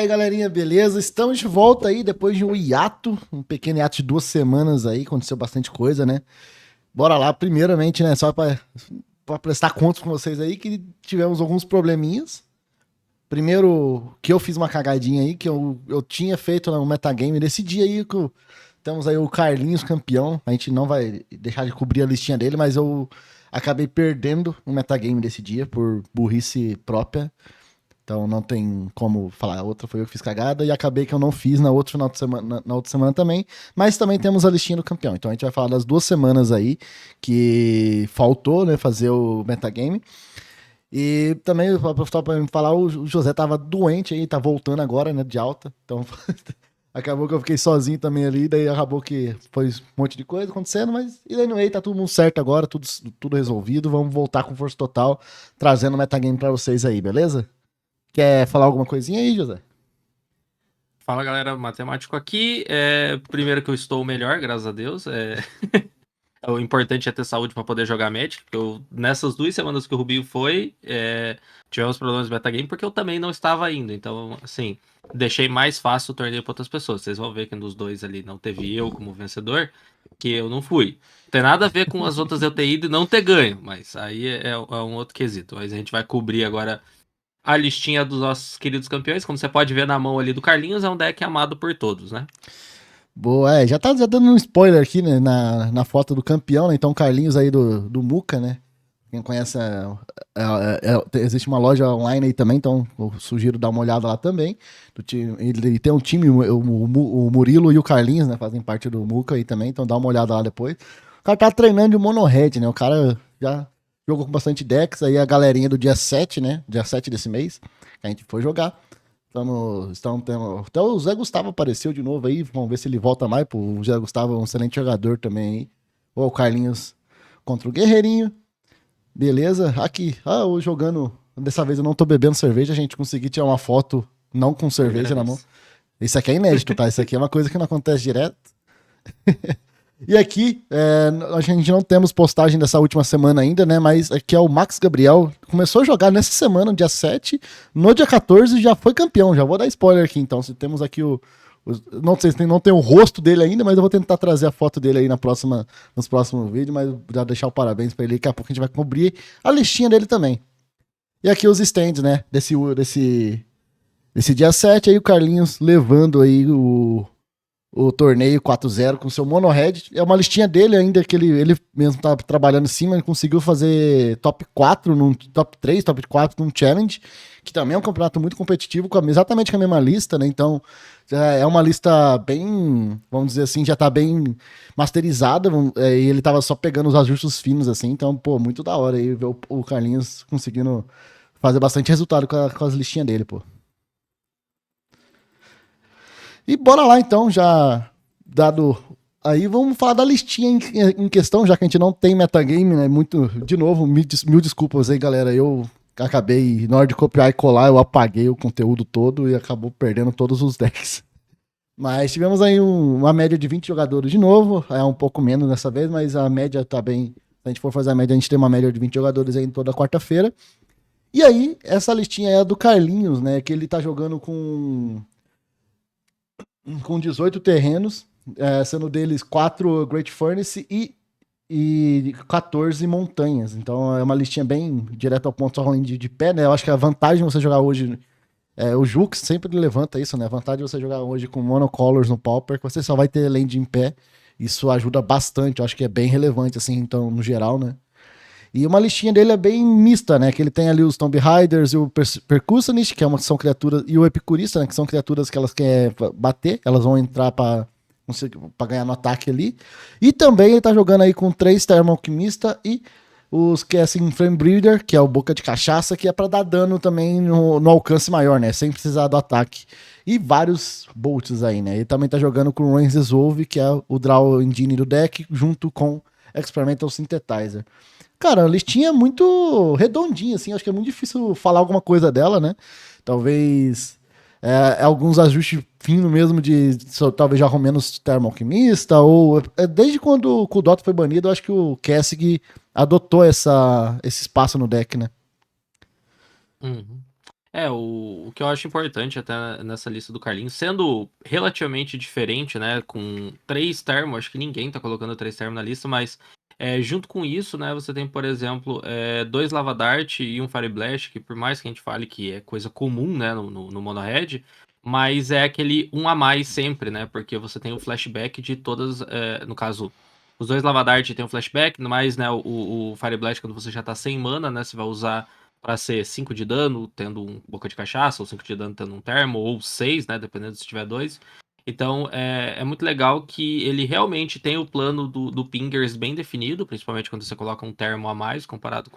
aí, galerinha, beleza? Estamos de volta aí depois de um hiato, um pequeno hiato de 2 semanas aí, aconteceu bastante coisa, né? Bora lá, primeiramente, né, só pra prestar contas com vocês aí, que tivemos alguns probleminhas. Primeiro, que eu fiz uma cagadinha aí, que eu tinha feito no metagame nesse dia aí, temos aí o Carlinhos campeão, a gente não vai deixar de cobrir a listinha dele, mas eu acabei perdendo o metagame desse dia por burrice própria. Então não tem como falar, a outra foi eu que fiz cagada e acabei que eu não fiz na outra final de semana, na outra semana também, mas também temos a listinha do campeão. Então a gente vai falar das 2 semanas aí que faltou, né, fazer o metagame. E também, só pra me falar, o José tava doente aí, tá voltando agora, né, de alta. Então acabou que eu fiquei sozinho também ali, daí acabou que foi um monte de coisa acontecendo, mas e daí no meio tá tudo mundo certo agora, tudo resolvido. Vamos voltar com força total, trazendo o metagame pra vocês aí, beleza? Quer falar alguma coisinha aí, José? Fala galera, matemático aqui. Primeiro que eu estou melhor, graças a Deus. O importante é ter saúde para poder jogar Magic. Nessas 2 semanas que o Rubinho foi, tivemos problemas de metagame porque eu também não estava indo. Então, assim, deixei mais fácil o torneio para outras pessoas. Vocês vão ver que um dos dois ali não teve eu como vencedor, que eu não fui. Não tem nada a ver com as outras eu ter ido e não ter ganho, mas aí é um outro quesito. Mas a gente vai cobrir agora a listinha dos nossos queridos campeões. Como você pode ver na mão ali do Carlinhos, é um deck amado por todos, né? Boa, já tá dando um spoiler aqui, né, na foto do campeão, né? Então, Carlinhos aí do Muca, né? Quem conhece, existe uma loja online aí também, então eu sugiro dar uma olhada lá também. Ele tem um time, o Murilo e o Carlinhos, né? Fazem parte do Muca aí também, então dá uma olhada lá depois. O cara tá treinando de mono-red, né? O cara já jogou com bastante decks, aí a galerinha do dia 7, né? Dia 7 desse mês, que a gente foi jogar. Estamos tendo. Até o Zé Gustavo apareceu de novo aí. Vamos ver se ele volta mais. Pô, o Zé Gustavo é um excelente jogador também aí. Ou o Carlinhos contra o Guerreirinho. Beleza. Aqui. Eu jogando. Dessa vez eu não tô bebendo cerveja. A gente conseguiu tirar uma foto não com Primeira cerveja na mão. vez. Isso aqui é inédito, tá? Isso aqui é uma coisa que não acontece direto. E aqui, a gente não temos postagem dessa última semana ainda, né? Mas aqui é o Max Gabriel. Começou a jogar nessa semana, no dia 7. No dia 14 já foi campeão. Já vou dar spoiler aqui, então. Se temos aqui não sei se não tem o rosto dele ainda, mas eu vou tentar trazer a foto dele aí nos próximos vídeos. Mas já deixar o parabéns pra ele. Daqui a pouco a gente vai cobrir a listinha dele também. E aqui os stands, né? Desse dia 7 aí, o Carlinhos levando aí o torneio 4-0 com seu mono-red. É uma listinha dele ainda, que ele mesmo tá trabalhando em cima, ele conseguiu fazer top 4, top 3, top 4 num challenge, que também é um campeonato muito competitivo, exatamente com a mesma lista, né? Então, é uma lista bem, vamos dizer assim, já tá bem masterizada, e ele tava só pegando os ajustes finos, assim, então, pô, muito da hora aí ver o Carlinhos conseguindo fazer bastante resultado com as listinhas dele, pô. E bora lá então, já dado aí, vamos falar da listinha em questão, já que a gente não tem metagame, né? Muito, de novo, mil desculpas aí, galera. Eu acabei, na hora de copiar e colar, eu apaguei o conteúdo todo e acabou perdendo todos os decks. Mas tivemos aí uma média de 20 jogadores de novo, é um pouco menos dessa vez, mas a média tá bem. Se a gente for fazer a média, a gente tem uma média de 20 jogadores aí em toda quarta-feira. E aí, essa listinha é a do Carlinhos, né? Que ele tá jogando com 18 terrenos, sendo deles 4 Great Furnace e 14 montanhas. Então é uma listinha bem direto ao ponto, só rolando de pé, né? Eu acho que a vantagem de você jogar hoje. O Jux sempre levanta isso, né? A vantagem de você jogar hoje com monocolors no Pauper, que você só vai ter land em pé. Isso ajuda bastante, eu acho que é bem relevante, assim, então, no geral, né? E uma listinha dele é bem mista, né? Que ele tem ali os Tomb Riders e o Percussionist, são criaturas, e o Epicurista, né? Que são criaturas que elas querem bater, elas vão entrar pra ganhar no ataque ali. E também ele tá jogando aí com 3 Thermal Alquimista e os que é assim, Flame Breeder, que é o Boca de Cachaça, que é pra dar dano também no alcance maior, né? Sem precisar do ataque. E vários bolts aí, né? Ele também tá jogando com o Rains Resolve, que é o Draw Engine do deck, junto com Experimental Synthetizer. Cara, a listinha é muito redondinha, assim. Acho que é muito difícil falar alguma coisa dela, né? Talvez alguns ajustes finos mesmo talvez já com menos termo alquimista, ou desde quando o Kudota foi banido, eu acho que o Kessig adotou esse espaço no deck, né? Uhum. O que eu acho importante até nessa lista do Carlinhos, sendo relativamente diferente, né, com 3 termos, acho que ninguém tá colocando 3 termos na lista, mas junto com isso, né, você tem, por exemplo, 2 Lava Dart e um Fire Blast, que por mais que a gente fale que é coisa comum, né, no Mono Red, mas é aquele um a mais sempre, né, porque você tem o flashback de todas, no caso, os 2 Lava Dart tem o flashback, mas, né, o Fire Blast, quando você já tá sem mana, né, você vai usar para ser 5 de dano, tendo um boca de cachaça, ou 5 de dano tendo um termo, ou 6, né? Dependendo se tiver 2. Então é muito legal que ele realmente tem o plano do Pingers bem definido, principalmente quando você coloca um termo a mais comparado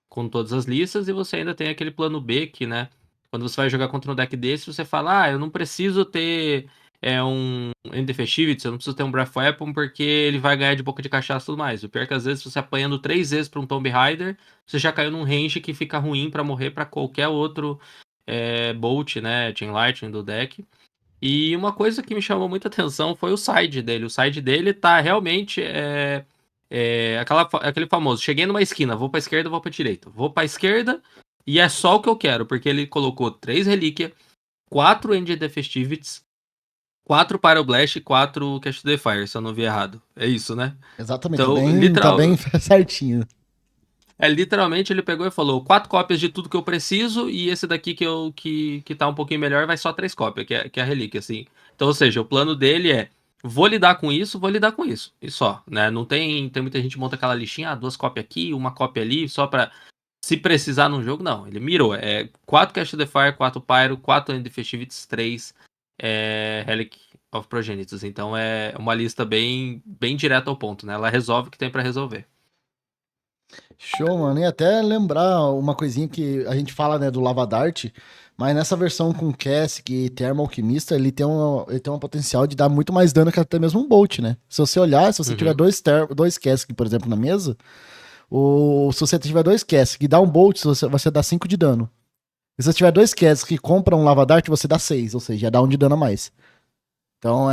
com todas as listas, e você ainda tem aquele plano B que, né? Quando você vai jogar contra um deck desse, você fala, eu não preciso ter um Indefectivity, eu não preciso ter um Breath Weapon porque ele vai ganhar de boca de cachaça e tudo mais. O pior é que às vezes você apanhando 3 vezes pra um Tomb Raider, você já caiu num range que fica ruim pra morrer pra qualquer outro Bolt, né, Chain Lightning do deck. E uma coisa que me chamou muita atenção foi o side dele. O side dele tá realmente aquele famoso, cheguei numa esquina, vou pra esquerda, vou pra direita. Vou pra esquerda e é só o que eu quero, porque ele colocou 3 relíquias, 4 End the Festivities, 4 Pyroblast e 4 Cast the Fire, se eu não vi errado. É isso, né? Exatamente, Então, tá bem certinho. Literalmente ele pegou e falou 4 cópias de tudo que eu preciso e esse daqui que tá um pouquinho melhor vai só 3 cópias, que é a relíquia, assim. Então, ou seja, o plano dele é vou lidar com isso, e só, né? Não tem muita gente que monta aquela listinha, 2 cópias aqui, 1 cópia ali, só pra se precisar num jogo, não. Ele mirou, 4 Cast the Fire, 4 Pyro, 4 End Festivities, 3 Relic of Progenitus. Então é uma lista bem direta ao ponto, né? Ela resolve o que tem pra resolver. Show, mano. E até lembrar uma coisinha que a gente fala, né, do Lava Dart, mas nessa versão com Cassic e Termo Alquimista, ele tem um potencial de dar muito mais dano que até mesmo um Bolt, né? Se você olhar, se você tiver dois Cassic, por exemplo, na mesa, se você tiver dois Cassic e dá um Bolt, você dá 5 de dano. E se você tiver dois Cassic que compram um Lava Dart, você dá 6, ou seja, dá 1 de dano a mais. Então,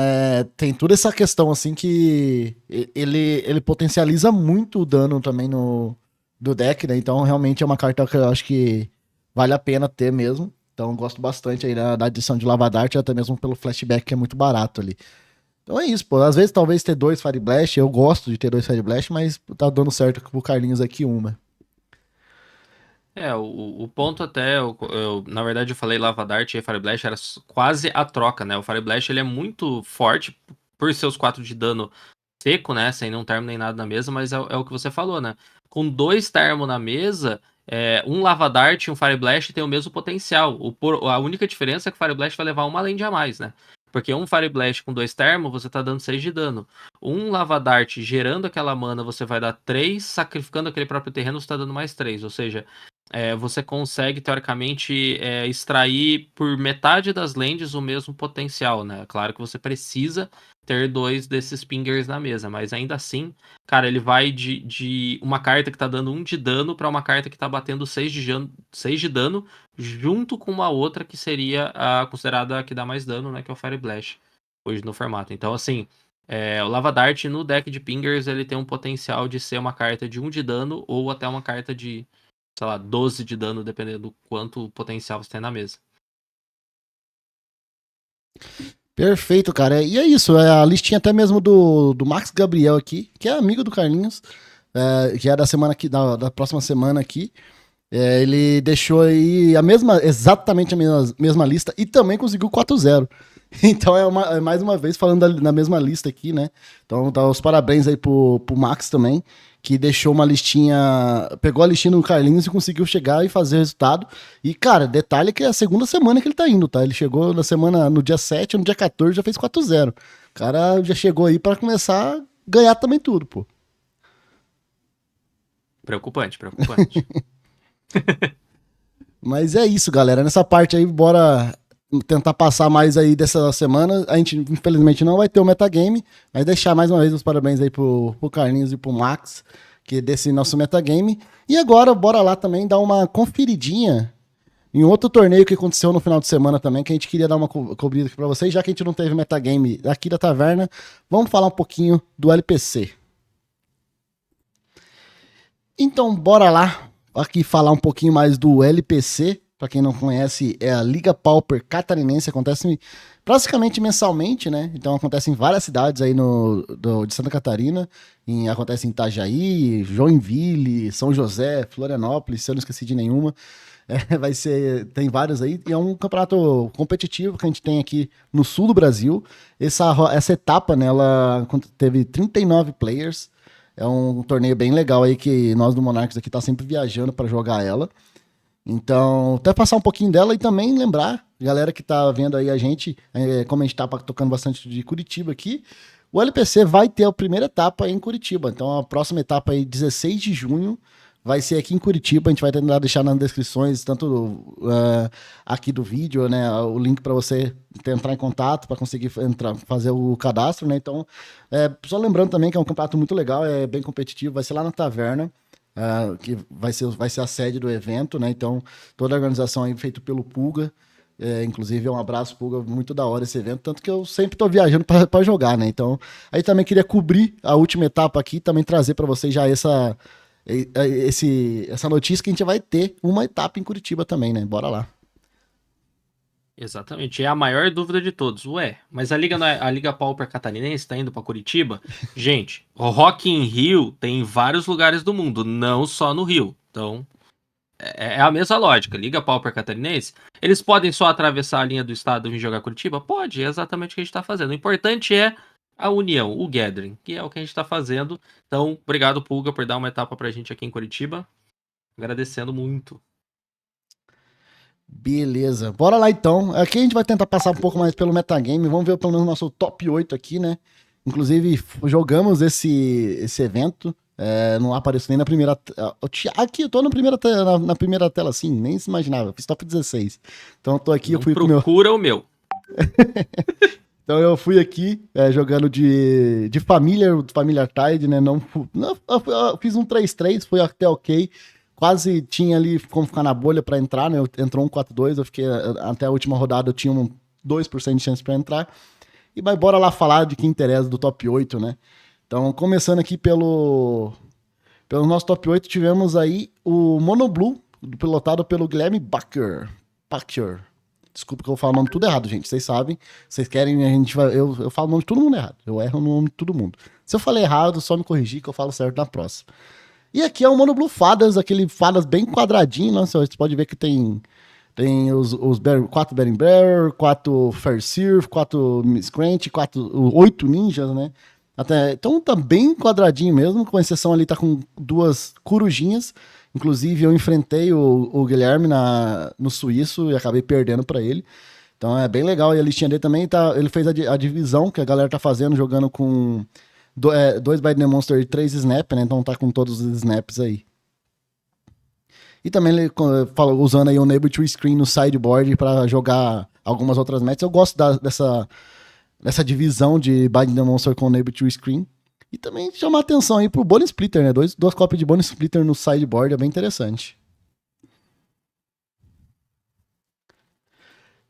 tem toda essa questão, assim, que ele potencializa muito o dano também do deck, né? Então, realmente é uma carta que eu acho que vale a pena ter mesmo. Então, eu gosto bastante aí da adição de Lava Dart, até mesmo pelo flashback, que é muito barato ali. Então é isso, pô. Às vezes, talvez ter 2 Fire Blast, eu gosto de ter 2 Fire Blast, mas tá dando certo pro Carlinhos aqui uma. O ponto até, na verdade eu falei Lava Dart e Fire Blast era quase a troca, né? O Fire Blast ele é muito forte por seus 4 de dano seco, né? Sem nenhum termo nem nada na mesa, mas é o que você falou, né? Com 2 termos na mesa, um Lava Dart e um Fire Blast tem o mesmo potencial. A única diferença é que o Fire Blast vai levar uma land a mais, né? Porque um Fire Blast com 2 termos, você tá dando 6 de dano. Um Lava Dart gerando aquela mana, você vai dar 3, sacrificando aquele próprio terreno, você tá dando mais 3. Ou seja, você consegue, teoricamente, extrair por metade das lands o mesmo potencial, né? Claro que você precisa ter 2 desses pingers na mesa, mas ainda assim, cara, ele vai de uma carta que tá dando 1 de dano pra uma carta que tá batendo 6 de dano, junto com uma outra que seria a considerada a que dá mais dano, né? Que é o Fire Blast, hoje no formato. Então, assim, o Lava Dart no deck de pingers, ele tem um potencial de ser uma carta de 1 de dano ou até uma carta de, sei lá, 12 de dano, dependendo do quanto potencial você tem na mesa. Perfeito, cara. E é isso, a listinha até mesmo do Max Gabriel aqui, que é amigo do Carlinhos, que é da semana aqui, da próxima semana aqui. Ele deixou aí exatamente a mesma lista e também conseguiu 4-0. Então mais uma vez falando na mesma lista aqui, né? Então dá os parabéns aí pro Max também, que deixou uma listinha, pegou a listinha do Carlinhos e conseguiu chegar e fazer o resultado. E, cara, detalhe que é a segunda semana que ele tá indo, tá? Ele chegou no dia 7, no dia 14 já fez 4-0. O cara já chegou aí pra começar a ganhar também tudo, pô. Preocupante. Mas é isso, galera. Nessa parte aí, bora tentar passar mais aí dessa semana. A gente, infelizmente, não vai ter o metagame, mas deixar mais uma vez os parabéns aí pro Carlinhos e pro Max, que é desse nosso metagame. E agora, bora lá também dar uma conferidinha em outro torneio que aconteceu no final de semana também, que a gente queria dar uma cobrida aqui pra vocês, já que a gente não teve metagame aqui da taverna, vamos falar um pouquinho do LPC. Então, bora lá aqui falar um pouquinho mais do LPC, Para quem não conhece, é a Liga Pauper Catarinense, acontece praticamente mensalmente, né? Então acontece em várias cidades aí de Santa Catarina, acontece em Itajaí, Joinville, São José, Florianópolis, se eu não esqueci de nenhuma. Vai ser, tem vários aí, e é um campeonato competitivo que a gente tem aqui no sul do Brasil. Essa etapa, né, ela teve 39 players. É um torneio bem legal aí que nós do Monarchs aqui tá sempre viajando para jogar ela. Então, até passar um pouquinho dela e também lembrar, galera que tá vendo aí a gente, como a gente tá tocando bastante de Curitiba aqui, o LPC vai ter a primeira etapa em Curitiba. Então, a próxima etapa aí, 16 de junho, vai ser aqui em Curitiba. A gente vai tentar deixar nas descrições, tanto aqui do vídeo, né, o link para você entrar em contato para conseguir entrar, fazer o cadastro, né? Então, só lembrando também que é um campeonato muito legal, é bem competitivo, vai ser lá na Taverna. Que vai ser a sede do evento, né? Então, toda a organização aí feita pelo Pulga. Inclusive, um abraço, Pulga, muito da hora esse evento, tanto que eu sempre tô viajando para jogar, né? Então, aí também queria cobrir a última etapa aqui, também trazer para vocês já essa notícia que a gente vai ter uma etapa em Curitiba também, né? Bora lá. Exatamente, é a maior dúvida de todos. Ué, mas a Liga, a Liga Pauper Catarinense tá indo pra Curitiba? Gente, o Rock in Rio tem em vários lugares do mundo, não só no Rio. Então, é a mesma lógica. Liga Pauper Catarinense, eles podem só atravessar a linha do estado e vir jogar Curitiba? Pode, é exatamente o que a gente tá fazendo. O importante é a união, o gathering, que é o que a gente tá fazendo. Então, obrigado, Pulga, por dar uma etapa pra gente aqui em Curitiba. Agradecendo muito. Beleza, bora lá então. Aqui a gente vai tentar passar um pouco mais pelo metagame. Vamos ver pelo menos o nosso top 8 aqui, né? Inclusive, jogamos esse evento. Não apareceu nem na primeira. Aqui, eu tô na primeira tela, assim, nem se imaginava. Fiz top 16. Então eu tô aqui, Não eu fui pro meu. procura o meu. Então eu fui aqui jogando de Familiar Tide, né? Não, eu fiz um 3-3, foi até ok. Quase tinha ali como ficar na bolha pra entrar, né? Entrou um 4-2, eu fiquei até a última rodada eu tinha 2% de chance pra entrar. E mas bora lá falar de quem interessa do top 8, né? Então, começando aqui pelo nosso top 8, tivemos aí o Monoblue, pilotado pelo Guilherme Bacher. Desculpa que eu falo o nome tudo errado, gente. Vocês sabem. Vocês querem, eu falo o nome de todo mundo errado. Eu erro o nome de todo mundo. Se eu falei errado, só me corrigir que eu falo certo na próxima. E aqui é o Monoblue Fadas, aquele Fadas bem quadradinho. Nossa, você pode ver que tem os 4 Bearing Bearer, 4 Fairseer, 4 Miscreant, 8 ninjas, né? Então tá bem quadradinho mesmo, com exceção ali tá com 2 corujinhas. Inclusive eu enfrentei o Guilherme no suíço e acabei perdendo para ele. Então é bem legal. E a listinha dele também ele fez a divisão que a galera tá fazendo, jogando com 2 Biden Monster e 3 Snap, né? Então tá com todos os snaps aí. E também ele falou, usando aí o Enable to Screen no sideboard para jogar algumas outras matches. Eu gosto dessa divisão de Binding the Monster com Enable to Screen. E também chamar atenção aí pro Bone Splitter, né? Duas cópias de Bone Splitter no sideboard é bem interessante.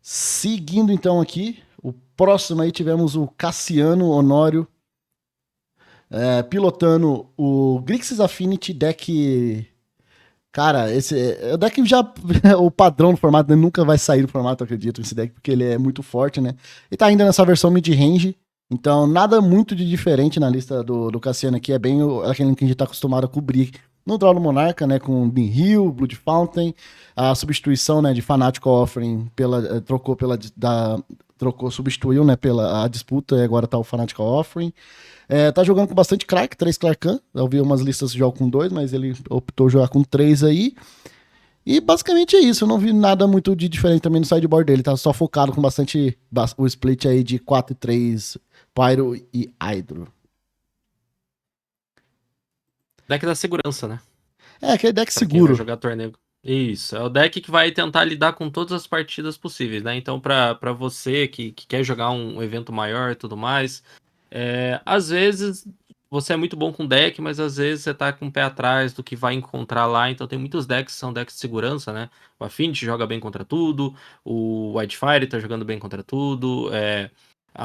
Seguindo então aqui, o próximo aí tivemos o Cassiano Honório pilotando o Grixis Affinity deck. Cara, o deck já. O padrão do formato nunca vai sair do formato, eu acredito, esse deck, porque ele é muito forte, né? E tá ainda nessa versão mid-range. Então, nada muito de diferente na lista do Cassiano aqui. É bem aquele que a gente tá acostumado a cobrir no Draw do Monarca, né? Com Hill, Blood Fountain. A substituição, né, de Fanatical Offering substituiu, né, pela a disputa e agora tá o Fanatical Offering. Tá jogando com bastante Clark, 3 Clarkan. Eu vi umas listas de jogo com 2, mas ele optou jogar com 3 aí. E basicamente é isso. Eu não vi nada muito de diferente também no sideboard dele. Tá só focado com bastante o split aí de 4 e 3 Pyro e Hydro. Deck da segurança, né? Aquele deck Pra seguro. quem vai jogar torneio. Isso, é o deck que vai tentar lidar com todas as partidas possíveis, né? Então, pra você que quer jogar um evento maior e tudo mais, às vezes você é muito bom com deck, mas às vezes você tá com o pé atrás do que vai encontrar lá. Então, tem muitos decks que são decks de segurança, né? O Affinity joga bem contra tudo, o Whitefire tá jogando bem contra tudo,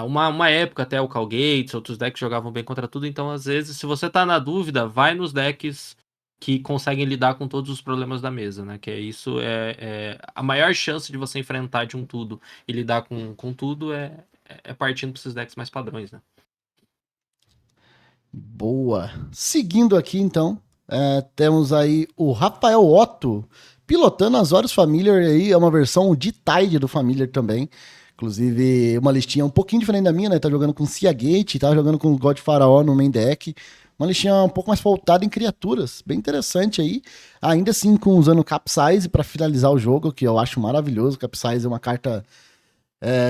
uma época até o Call Gates, outros decks jogavam bem contra tudo. Então, às vezes, se você tá na dúvida, vai nos decks que conseguem lidar com todos os problemas da mesa, né? Que é isso, é a maior chance de você enfrentar de um tudo e lidar com tudo é partindo para esses decks mais padrões, né? Boa. Seguindo aqui, então, temos aí o Rafael Otto pilotando as Horus Familiar aí, é uma versão de Tide do Familiar também. Inclusive, uma listinha um pouquinho diferente da minha, né? Tá jogando com Cia Gate, tá jogando com God Faraó no main deck. Uma listinha um pouco mais voltada em criaturas. Bem interessante aí. Ainda assim, usando Capsize para finalizar o jogo, que eu acho maravilhoso. Capsize é uma carta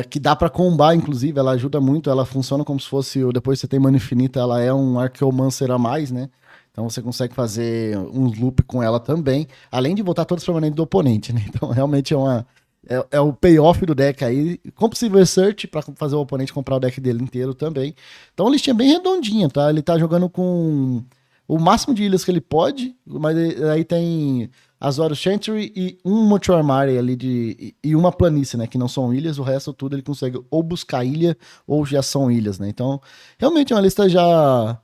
que dá pra combar, inclusive, ela ajuda muito, ela funciona como se fosse, depois você tem mana infinita, ela é um Archaeomancer a mais, né? Então você consegue fazer uns loop com ela também, além de voltar todos os permanentes do oponente, né? Então realmente é o payoff do deck aí. Compulsive Search pra fazer o oponente comprar o deck dele inteiro também. Então a listinha bem redondinha, tá? Ele tá jogando com o máximo de ilhas que ele pode, mas aí tem Azorius Chantry e um Mortuary Mare ali e uma planície, né? Que não são ilhas, o resto tudo ele consegue ou buscar ilha ou já são ilhas, né? Então, realmente é uma lista já.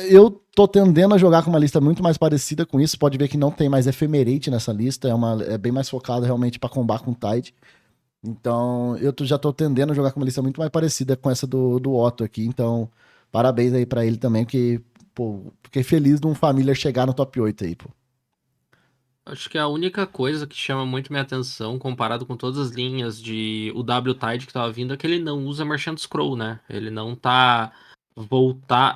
Eu tô tendendo a jogar com uma lista muito mais parecida com isso. Pode ver que não tem mais Ephemerate nessa lista, é bem mais focado realmente para combar com Tide. Então, já tô tendendo a jogar com uma lista muito mais parecida com essa do Otto aqui. Então, parabéns aí para ele também, que, pô, fiquei feliz de um família chegar no top 8 aí, pô. Acho que a única coisa que chama muito minha atenção, comparado com todas as linhas de o W-Tide que tava vindo, é que ele não usa Merchant Scroll, né? Ele não tá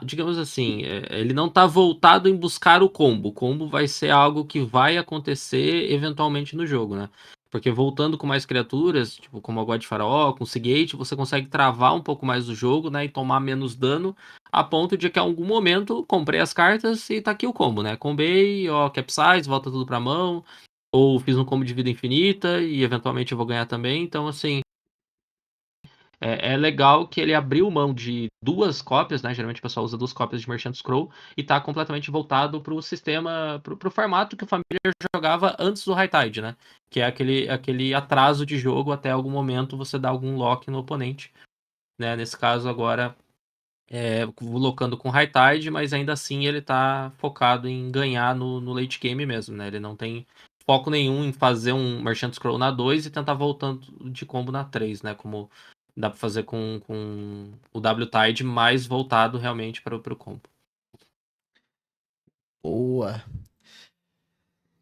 digamos assim, ele não tá voltado em buscar o combo. O combo vai ser algo que vai acontecer eventualmente no jogo, né? Porque voltando com mais criaturas, tipo como a God Faraó, com o Seagate, você consegue travar um pouco mais o jogo, né? E tomar menos dano, a ponto de que em algum momento comprei as cartas e tá aqui o combo, né? Combei, ó, Capsize, volta tudo pra mão. Ou fiz um combo de vida infinita e eventualmente eu vou ganhar também. Então, assim, é legal que ele abriu mão de duas cópias, né? Geralmente o pessoal usa duas cópias de Merchant Scroll e tá completamente voltado pro sistema, pro formato que o Familiar jogava antes do High Tide, né? Que é aquele atraso de jogo até algum momento você dá algum lock no oponente. Né? Nesse caso, agora, colocando com High Tide, mas ainda assim ele tá focado em ganhar no late game mesmo, né? Ele não tem foco nenhum em fazer um Merchant Scroll na 2 e tentar voltando de combo na 3, né? Como dá pra fazer com o W-Tide, mais voltado realmente para o combo. Boa.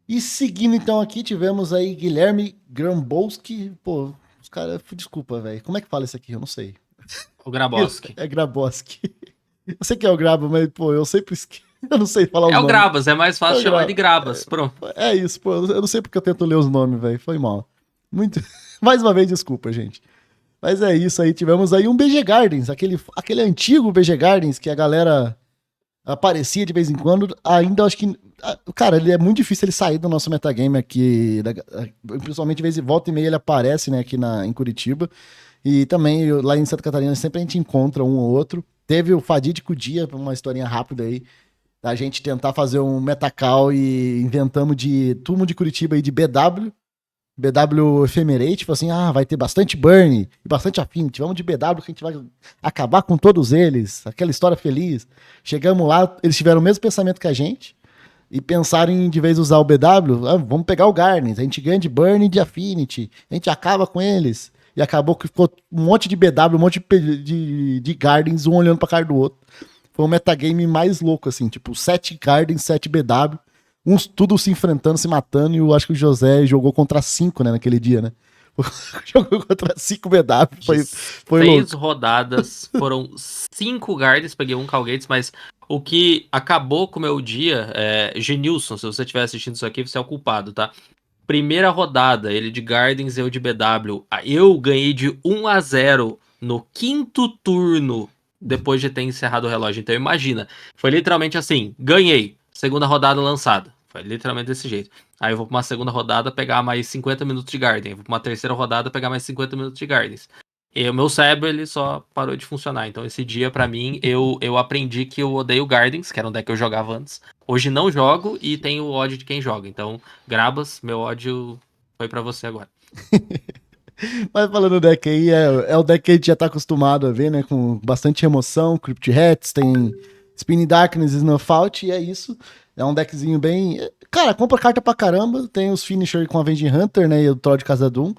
E seguindo então aqui, tivemos aí Guilherme Grambowski. Pô, os caras. Desculpa, velho. Como é que fala isso aqui? Eu não sei. O Grabowski. É Grabowski. Eu sei que é o Grabo, mas, pô, eu sempre esqueço. Eu não sei falar É os o nomes. Grabas, é mais É fácil o chamar de Grabo. Grabas. Pronto. É isso, pô. Eu não sei porque eu tento ler os nomes, velho. Foi mal. Muito. Mais uma vez, desculpa, gente. Mas é isso aí. Tivemos aí um BG Gardens, aquele antigo BG Gardens que a galera aparecia de vez em quando. Ainda acho que. Cara, ele é muito difícil ele sair do nosso metagame aqui. Principalmente de vez em volta e meia ele aparece, né, aqui em Curitiba. E também lá em Santa Catarina sempre a gente encontra um ou outro. Teve o fadídico dia, uma historinha rápida aí, da gente tentar fazer um metacall e inventamos de turma de Curitiba aí de BW Ephemerate, tipo assim, vai ter bastante Burn e bastante Affinity, vamos de BW que a gente vai acabar com todos eles, aquela história feliz. Chegamos lá, eles tiveram o mesmo pensamento que a gente e pensaram em, de vez usar o BW, vamos pegar o Garnet, a gente ganha de Burn e de Affinity, a gente acaba com eles. E acabou que ficou um monte de BW, um monte de Gardens, um olhando pra cara do outro. Foi um metagame mais louco, assim, tipo, 7 Gardens, 7 BW, uns tudo se enfrentando, se matando, e eu acho que o José jogou contra 5, né, naquele dia, né? Jogou contra 5 BW, foi louco. 6 rodadas, foram 5 guards, peguei um Calgates, mas o que acabou com o meu dia Genilson, se você estiver assistindo isso aqui, você é o culpado, tá? Primeira rodada, ele de Gardens, eu de BW. Eu ganhei de 1-0 no quinto turno, depois de ter encerrado o relógio. Então imagina, foi literalmente assim, ganhei, segunda rodada lançada. Foi literalmente desse jeito. Aí eu vou pra uma segunda rodada pegar mais 50 minutos de Garden. Eu vou pra uma terceira rodada pegar mais 50 minutos de Gardens. E o meu cérebro, ele só parou de funcionar. Então esse dia, pra mim, eu aprendi que eu odeio Gardens, que era um deck que eu jogava antes. Hoje não jogo e tenho ódio de quem joga. Então, Grabas, meu ódio foi pra você agora. Mas falando do deck aí, é o deck que a gente já tá acostumado a ver, né? Com bastante remoção, Crypt Hats, tem Spin Darkness, Snuff Out, e é isso. É um deckzinho bem. Cara, compra carta pra caramba. Tem os finisher com Avenging Hunter, né? E o Troll de Casa-Doom.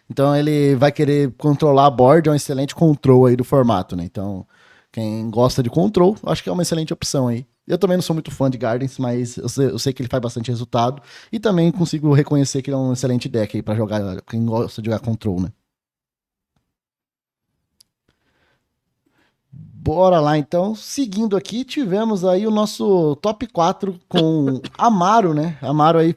Então ele vai querer controlar a board, é um excelente control aí do formato, né? Então, quem gosta de control, acho que é uma excelente opção aí. Eu também não sou muito fã de Gardens, mas eu sei que ele faz bastante resultado. E também consigo reconhecer que ele é um excelente deck aí pra jogar, quem gosta de jogar control, né? Bora lá então. Seguindo aqui, tivemos aí o nosso top 4 com Amaro, né? Amaro aí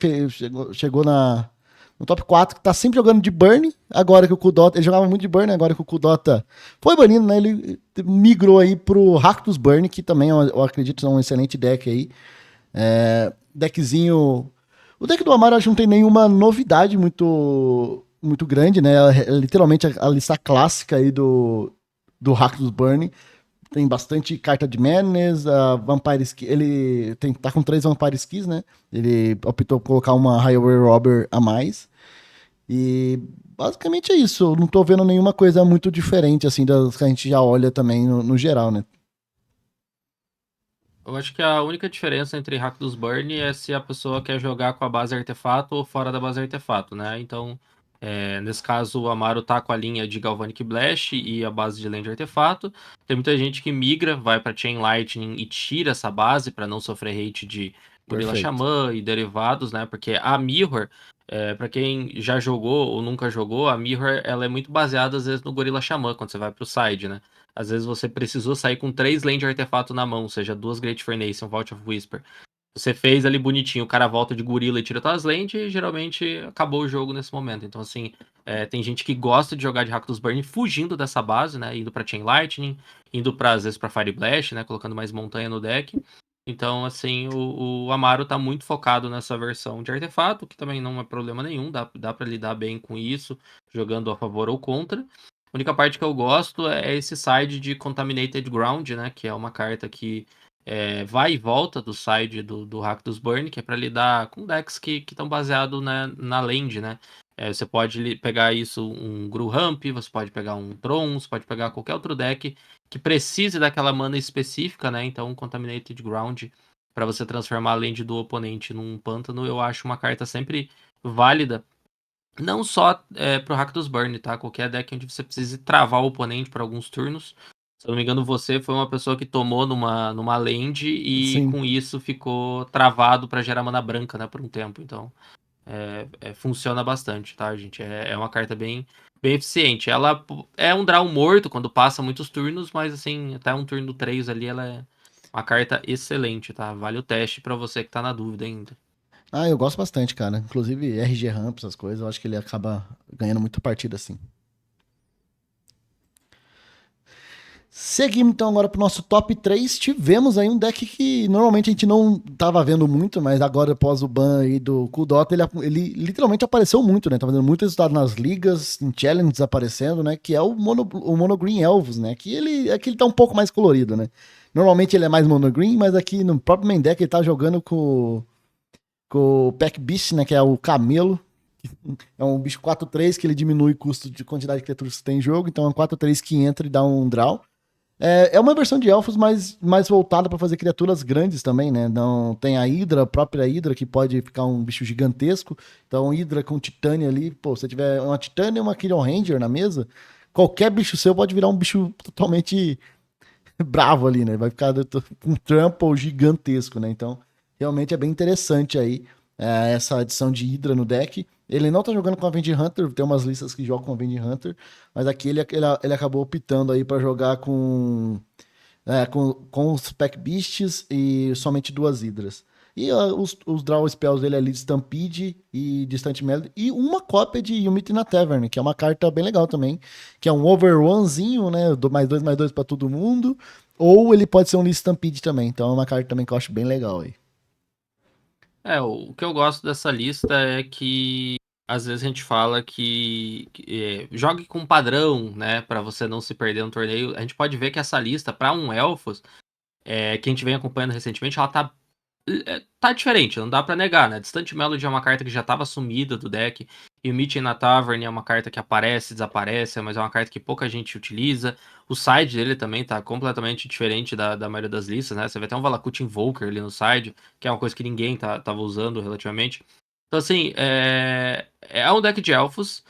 chegou no top 4, que tá sempre jogando de Burn. Agora que o Kudota. Ele jogava muito de Burn, agora que o Kudota foi banido, né? Ele migrou aí pro Rakdos Burn, que também eu acredito é um excelente deck aí. Deckzinho. O deck do Amaro acho que não tem nenhuma novidade muito grande, né? É literalmente a lista clássica aí do Rakdos Burn. Tem bastante carta de Madness, a Vampire Ski, ele tá com 3 Vampire Skis, né? Ele optou por colocar uma Highway Robber a mais. E basicamente é isso. Eu não tô vendo nenhuma coisa muito diferente, assim, das que a gente já olha também no geral, né? Eu acho que a única diferença entre Rakdos Burn é se a pessoa quer jogar com a base artefato ou fora da base artefato, né? Então, nesse caso, o Amaro tá com a linha de Galvanic Blast e a base de Land Artefato. Tem muita gente que migra, vai pra Chain Lightning e tira essa base para não sofrer hate de Gorilla Perfeito. Xamã e derivados, né? Porque a Mirror, para quem já jogou ou nunca jogou, a Mirror ela é muito baseada às vezes no Gorilla Xamã quando você vai pro side, né? Às vezes você precisou sair com 3 land de artefato na mão, ou seja, 2 Great Furnace, um Vault of Whisper. Você fez ali bonitinho, o cara volta de gorila e tira tuas land e geralmente acabou o jogo nesse momento. Então, assim, tem gente que gosta de jogar de Rakdos Burn fugindo dessa base, né? Indo pra Chain Lightning, indo pra, às vezes pra Fire Blast, né? Colocando mais montanha no deck. Então, assim, o Amaro tá muito focado nessa versão de artefato, que também não é problema nenhum, dá para lidar bem com isso, jogando a favor ou contra. A única parte que eu gosto é esse side de Contaminated Ground, né? Que é uma carta que vai e volta do side do Rakdos Burn, que é para lidar com decks que estão baseados na land, né? Você pode pegar isso, um Gruhamp, você pode pegar um Tron, você pode pegar qualquer outro deck que precise daquela mana específica, né? Então, Contaminated Ground, para você transformar a land do oponente num pântano, eu acho uma carta sempre válida. Não só pro Rakdos Burn, tá? Qualquer deck onde você precise travar o oponente por alguns turnos. Se eu não me engano, você foi uma pessoa que tomou numa land e Sim. com isso ficou travado para gerar mana branca, né? Por um tempo. Então, funciona bastante, tá, gente? É uma carta bem eficiente. Ela é um draw morto quando passa muitos turnos, mas assim, até um turno 3 ali, ela é uma carta excelente, tá? Vale o teste para você que tá na dúvida ainda. Ah, eu gosto bastante, cara. Inclusive RG Ramp, essas coisas, eu acho que ele acaba ganhando muito partida assim. Seguimos então agora pro nosso top 3. Tivemos aí um deck que normalmente a gente não tava vendo muito, mas agora após o ban aí do Kudota, ele literalmente apareceu muito, né? Tá fazendo muito resultado nas ligas, em challenges aparecendo, né? Que é o Mono Green Elves, né? Que ele tá um pouco mais colorido, né? Normalmente ele é mais Mono Green, mas aqui no próprio main deck ele tá jogando com o Pack Beast, né? Que é o Camelo. É um bicho 4/3 que ele diminui o custo de quantidade de criaturas que tem em jogo. Então é um 4/3 que entra e dá um draw. É uma versão de elfos mais voltada para fazer criaturas grandes também, né? Não tem a Hydra, a própria Hydra, que pode ficar um bicho gigantesco. Então, Hydra com Titânia ali, pô, se você tiver uma Titânia e uma Killon Ranger na mesa, qualquer bicho seu pode virar um bicho totalmente bravo ali, né? Vai ficar com um trample gigantesco, né? Então, realmente é bem interessante aí essa adição de Hydra no deck. Ele não tá jogando com a Avenger Hunter, tem umas listas que jogam com a Avenger Hunter, mas aqui ele acabou optando aí para jogar com os Pack Beasts e somente 2 Hydras. E os draw spells dele ali de Stampede e Distant Melody. E uma cópia de Humility na Tavern, que é uma carta bem legal também. Que é um Overonezinho, né? Mais 2 pra todo mundo. Ou ele pode ser um Lee Stampede também. Então é uma carta também que eu acho bem legal aí. O que eu gosto dessa lista é que às vezes a gente fala que jogue com padrão, né, para você não se perder no torneio. A gente pode ver que essa lista, para um Elfos, que a gente vem acompanhando recentemente, ela tá tá diferente, não dá pra negar, né? Distant Melody é uma carta que já tava sumida do deck, e o Meeting na Tavern é uma carta que aparece, desaparece, mas é uma carta que pouca gente utiliza. O side dele também tá completamente diferente da maioria das listas, né? Você vai ter um Valakut Invoker ali no side, que é uma coisa que ninguém tava usando relativamente. Então, assim, é um deck de elfos,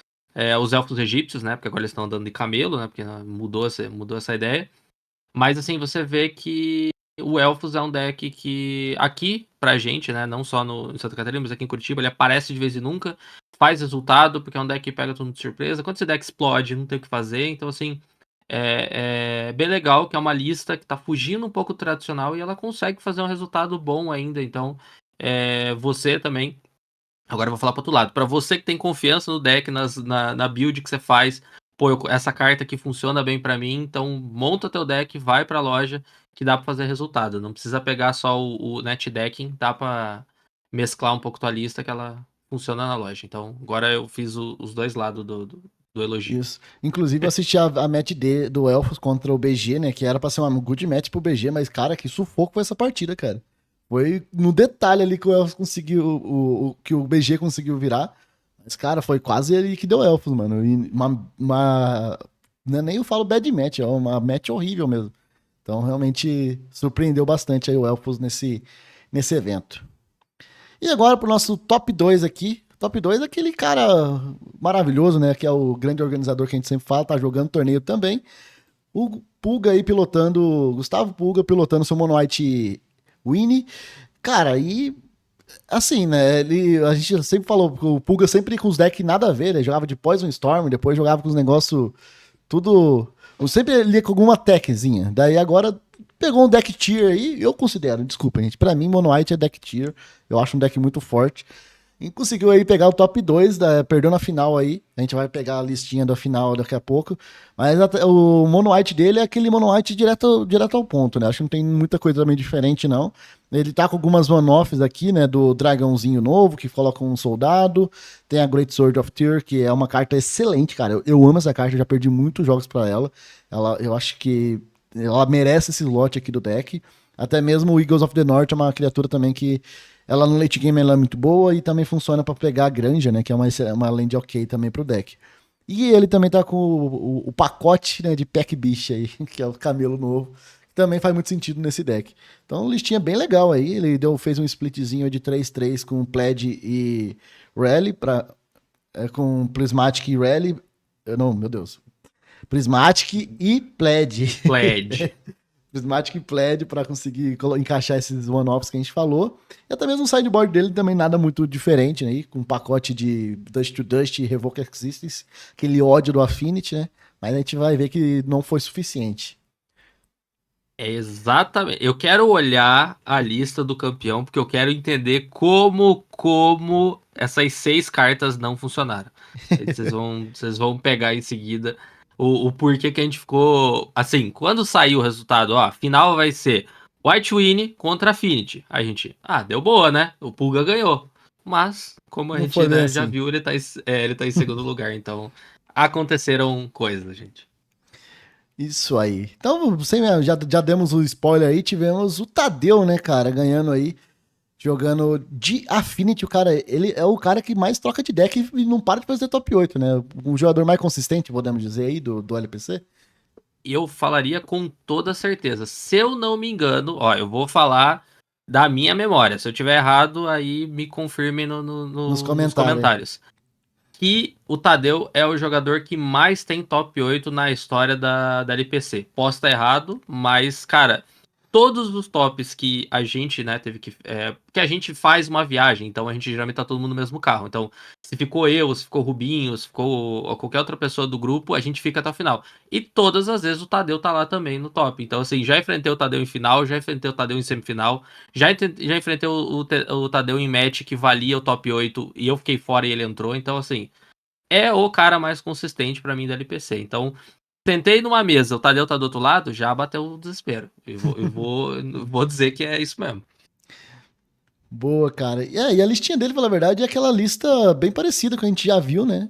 os elfos egípcios, né? Porque agora eles estão andando de camelo, né? Porque mudou essa ideia. Mas, assim, você vê que o Elfos é um deck que, aqui, pra gente, né? Não só em Santa Catarina, mas aqui em Curitiba, ele aparece de vez em nunca, faz resultado, porque é um deck que pega tudo de surpresa. Quando esse deck explode, não tem o que fazer. Então, assim, é bem legal que é uma lista que tá fugindo um pouco do tradicional e ela consegue fazer um resultado bom ainda. Então, você também. Agora eu vou falar pro outro lado. Pra você que tem confiança no deck, na build que você faz, pô, essa carta aqui funciona bem pra mim, então monta teu deck, vai pra loja, que dá pra fazer resultado. Não precisa pegar só o net decking, dá pra mesclar um pouco tua lista que ela funciona na loja. Então, agora eu fiz os dois lados do elogio. Isso. Inclusive, eu assisti a match do Elfos contra o BG, né? Que era pra ser uma good match pro BG, mas, cara, que sufoco foi essa partida, cara. Foi no detalhe ali que o Elfos conseguiu, que o BG conseguiu virar. Mas, cara, foi quase ele que deu Elfos, mano. E não é nem eu falo bad match, é uma match horrível mesmo. Então, realmente, surpreendeu bastante aí o Elfos nesse evento. E agora pro nosso top 2 aqui. Top 2 é aquele cara maravilhoso, né? Que é o grande organizador que a gente sempre fala, tá jogando torneio também. O Pulga aí pilotando, Gustavo Pulga pilotando seu Mono White Winnie. Cara, e assim, né? A gente sempre falou, o Pulga sempre com os decks nada a ver, ele jogava de Poison Storm, depois jogava com os negócios tudo. Eu sempre lia com alguma techzinha. Daí agora pegou um deck tier aí, eu considero, desculpa, gente. Pra mim, Mono White é deck tier. Eu acho um deck muito forte. E conseguiu aí pegar o top 2, perdeu na final aí. A gente vai pegar a listinha da final daqui a pouco. Mas o Mono White dele é aquele Mono White direto ao ponto, né? Acho que não tem muita coisa também diferente, não. Ele tá com algumas one-offs aqui, né? Do dragãozinho novo, que coloca um soldado. Tem a Great Sword of Tyr, que é uma carta excelente, cara. Eu amo essa carta, eu já perdi muitos jogos pra ela. Eu acho que ela merece esse slot aqui do deck. Até mesmo o Eagles of the North é uma criatura também que ela no late game ela é muito boa e também funciona para pegar a Granja, né? Que é uma land ok também pro deck. E ele também tá com o pacote, né, de pack bicha aí, que é o camelo novo, que também faz muito sentido nesse deck. Então, listinha bem legal aí. Ele fez um splitzinho de 3-3 com Pledge e Rally, com Prismatic e Rally. Não, meu Deus. Prismatic e Pledge. Pledge. Prismatic e Pledge para conseguir encaixar esses one-offs que a gente falou. E até mesmo o sideboard dele também nada muito diferente, né? Com um pacote de Dust to Dust e Revoke Existence, aquele ódio do Affinity, né? Mas a gente vai ver que não foi suficiente. É exatamente. Eu quero olhar a lista do campeão, porque eu quero entender como essas 6 cartas não funcionaram. Vocês vão pegar em seguida o porquê que a gente ficou. Assim, quando saiu o resultado, ó, a final vai ser White Winnie contra Affinity. A gente, deu boa, né? O Pulga ganhou. Mas, como a Não gente, foi bem né, já assim. viu, ele tá em segundo lugar. Então, aconteceram coisas, gente. Isso aí. Então, já demos o spoiler aí, tivemos o Tadeu, né, cara, ganhando aí, jogando de Affinity. O cara, ele é o cara que mais troca de deck e não para de fazer top 8, né? O jogador mais consistente, podemos dizer aí, do LPC. Eu falaria com toda certeza. Se eu não me engano, ó, eu vou falar da minha memória. Se eu tiver errado, aí me confirmem Nos nos comentários aí. comentários. Que o Tadeu é o jogador que mais tem top 8 na história da LPC. Posso estar errado, mas, cara, todos os tops que a gente, né, teve que. Porque a gente faz uma viagem, então a gente geralmente tá todo mundo no mesmo carro. Então, se ficou eu, se ficou o Rubinho, se ficou qualquer outra pessoa do grupo, a gente fica até o final. E todas as vezes o Tadeu tá lá também no top. Então, assim, já enfrentei o Tadeu em final, já enfrentei o Tadeu em semifinal, já enfrentei o Tadeu em match que valia o top 8 e eu fiquei fora e ele entrou. Então, assim, é o cara mais consistente pra mim da LPC. Então, tentei numa mesa, o Tadeu tá do outro lado, já bateu o desespero. Eu vou dizer que é isso mesmo. Boa, cara. E a listinha dele, pela verdade, é aquela lista bem parecida com a gente já viu, né?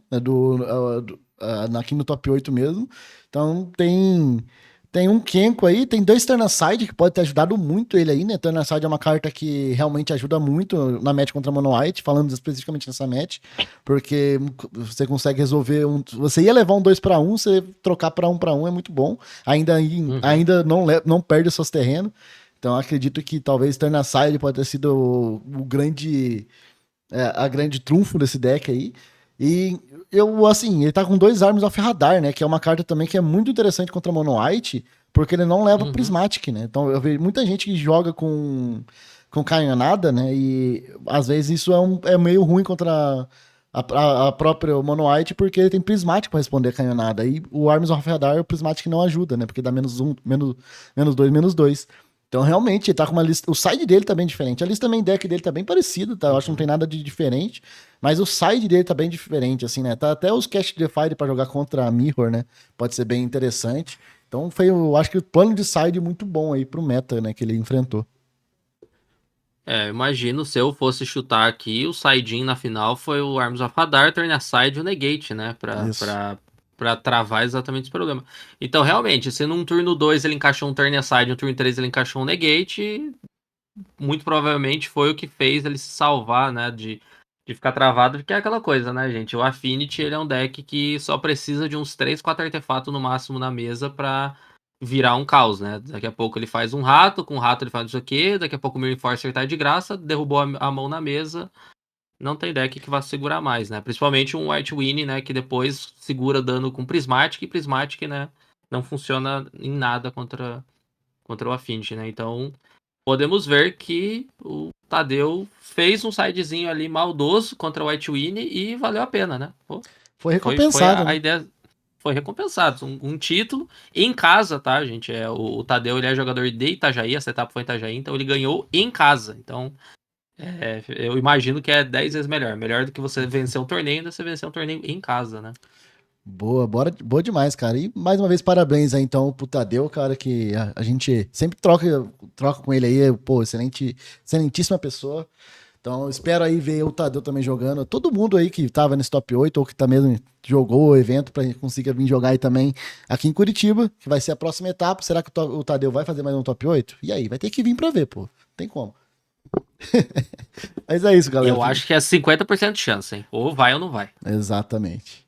Aqui no top 8 mesmo. Então tem. Tem um Kenko aí, tem 2 Turnaside que pode ter ajudado muito ele aí, né? Turnaside é uma carta que realmente ajuda muito na match contra Mono White, falando especificamente nessa match, porque você consegue resolver você ia levar um 2-1, você trocar pra 1-1 é muito bom. Ainda não perde os seus terrenos. Então acredito que talvez Turnaside pode ter sido o grande a grande trunfo desse deck aí. E assim, ele tá com 2 Arms of Radar, né? Que é uma carta também que é muito interessante contra Mono White, porque ele não leva Prismatic, né? Então eu vejo muita gente que joga com canhonada, né? E às vezes isso é meio ruim contra a própria Mono White, porque ele tem Prismatic pra responder a canhonada. E o Arms of Radar, o Prismatic não ajuda, né? Porque dá -1, -2, -2. Então, realmente, ele tá com uma lista. O side dele tá bem diferente. A lista main deck dele tá bem parecido, tá? Eu acho que não tem nada de diferente. Mas o side dele tá bem diferente, assim, né? Tá até os Cast Defied pra jogar contra a Mirror, né? Pode ser bem interessante. Então, eu acho que o plano de side muito bom aí pro meta, né? Que ele enfrentou. Imagino, se eu fosse chutar aqui, o side-in na final foi o Arms of Hadar, Turn Aside e o Negate, né? Isso. Pra travar exatamente esse problema. Então, realmente, se num turno 2 ele encaixou um Turn Aside, no turno 3 ele encaixou um Negate, muito provavelmente foi o que fez ele se salvar, né? De ficar travado, porque é aquela coisa, né, gente? O Affinity, ele é um deck que só precisa de uns 3, 4 artefatos no máximo na mesa pra virar um caos, né? Daqui a pouco ele faz um rato, com o rato ele faz não sei o quê, daqui a pouco o Mirror Enforcer tá de graça, derrubou a mão na mesa, não tem deck que vá segurar mais, né? Principalmente um White Winnie, né, que depois segura dano com Prismatic, e Prismatic, né, não funciona em nada contra o Affinity, né? Então, podemos ver que o Tadeu fez um sidezinho ali maldoso contra o White Winnie e valeu a pena, né? Pô, Foi foi recompensado, a né? ideia. Foi recompensado. Um título em casa, tá, gente? O Tadeu, ele é jogador de Itajaí, essa etapa foi em Itajaí, então ele ganhou em casa. Então, eu imagino que é 10 vezes melhor. Melhor do que você vencer um torneio, ainda você vencer um torneio em casa, né? Boa, boa demais, cara. E mais uma vez, parabéns aí, então, pro Tadeu, cara, que a gente sempre troca com ele aí, pô, excelentíssima pessoa. Então, espero aí ver o Tadeu também jogando. Todo mundo aí que tava nesse top 8 ou que tá mesmo jogou o evento pra gente conseguir vir jogar aí também aqui em Curitiba, que vai ser a próxima etapa. Será que o Tadeu vai fazer mais um top 8? E aí, vai ter que vir pra ver, pô. Não tem como. Mas é isso, galera. Eu acho que é 50% de chance, hein? Ou vai ou não vai. Exatamente.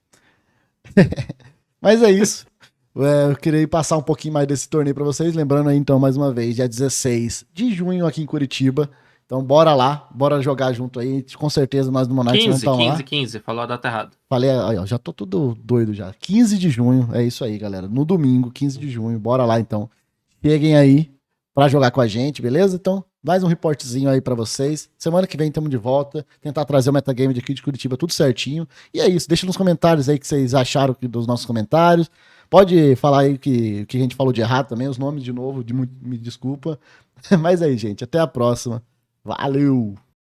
Mas é isso. Eu queria passar um pouquinho mais desse torneio para vocês. Lembrando aí, então, mais uma vez, dia 16 de junho aqui em Curitiba. Então, bora lá, bora jogar junto aí. Com certeza nós do Monarchs vamos 15, estar 15, lá. 15. Falou a data errada. Falei, aí, ó, já tô tudo doido já. 15 de junho, é isso aí, galera. No domingo, 15 de junho, bora lá então. Cheguem aí pra jogar com a gente, beleza? Então, mais um reportezinho aí pra vocês. Semana que vem estamos de volta. Tentar trazer o metagame de aqui de Curitiba tudo certinho. E é isso, deixa nos comentários aí o que vocês acharam dos nossos comentários. Pode falar aí que a gente falou de errado também, os nomes de novo, me desculpa. Mas aí, gente, até a próxima. Valeu!